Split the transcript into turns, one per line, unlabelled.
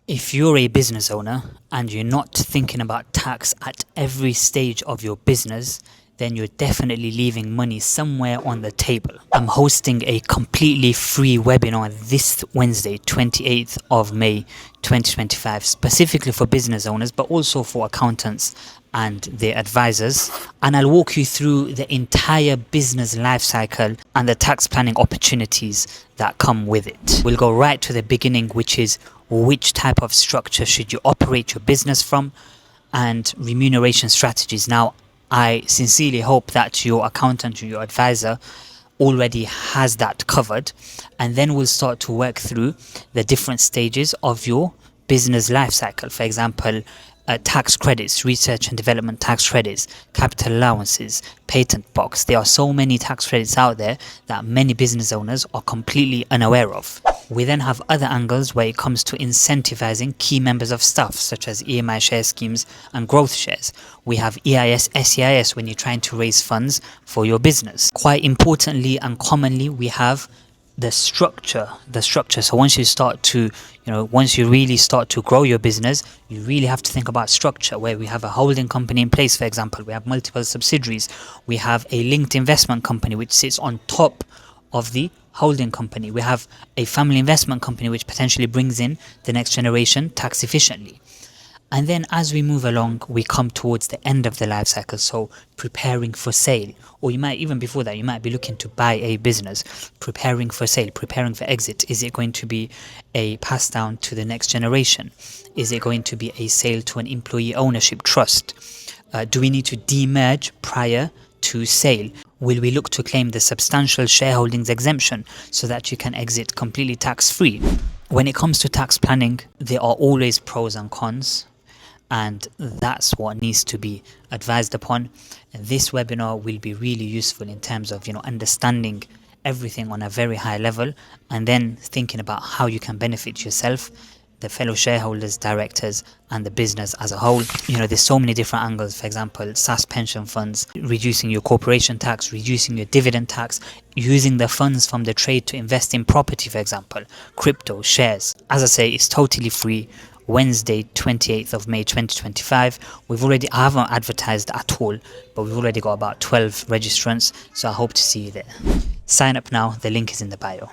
If you're a business owner and you're not thinking about tax at every stage of your business, then you're definitely leaving money somewhere on the table. I'm hosting a completely free webinar this Wednesday, 28th of May 2025, specifically for business owners, but also for accountants and their advisors. And I'll walk you through the entire business life cycle and the tax planning opportunities that come with it. We'll go right to the beginning, which is which type of structure should you operate your business from, and remuneration strategies. Now, I sincerely hope that your accountant or your advisor already has that covered, and then we'll start to work through the different stages of your business life cycle. For example, tax credits, research and development tax credits, capital allowances, patent box. There are so many tax credits out there that many business owners are completely unaware of. We then have other angles where it comes to incentivizing key members of staff, such as EMI share schemes and growth shares. We have EIS, SEIS when you're trying to raise funds for your business. Quite importantly and commonly, we have the structure. So once you really start to grow your business, you really have to think about structure, where we have a holding company in place. For example, we have multiple subsidiaries. We have a linked investment company which sits on top of the holding company. We have a family investment company which potentially brings in the next generation tax efficiently. And then as we move along, we come towards the end of the life cycle, so preparing for sale. Or you might, even before that, you might be looking to buy a business, preparing for sale, preparing for exit. Is it going to be a pass down to the next generation? Is it going to be a sale to an employee ownership trust? Do we need to demerge prior to sale? Will we look to claim the substantial shareholdings exemption so that you can exit completely tax-free? When it comes to tax planning, there are always pros and cons, and that's what needs to be advised upon. And this webinar will be really useful in terms of understanding everything on a very high level, and then thinking about how you can benefit yourself, the fellow shareholders, directors, and the business as a whole. There's so many different angles. For example, SAS pension funds, reducing your corporation tax, reducing your dividend tax, using the funds from the trade to invest in property, for example, crypto, shares. As I say, it's totally free. Wednesday, 28th of May 2025. I haven't advertised at all, but we've already got about 12 registrants, so I hope to see you there. Sign up now, the link is in the bio.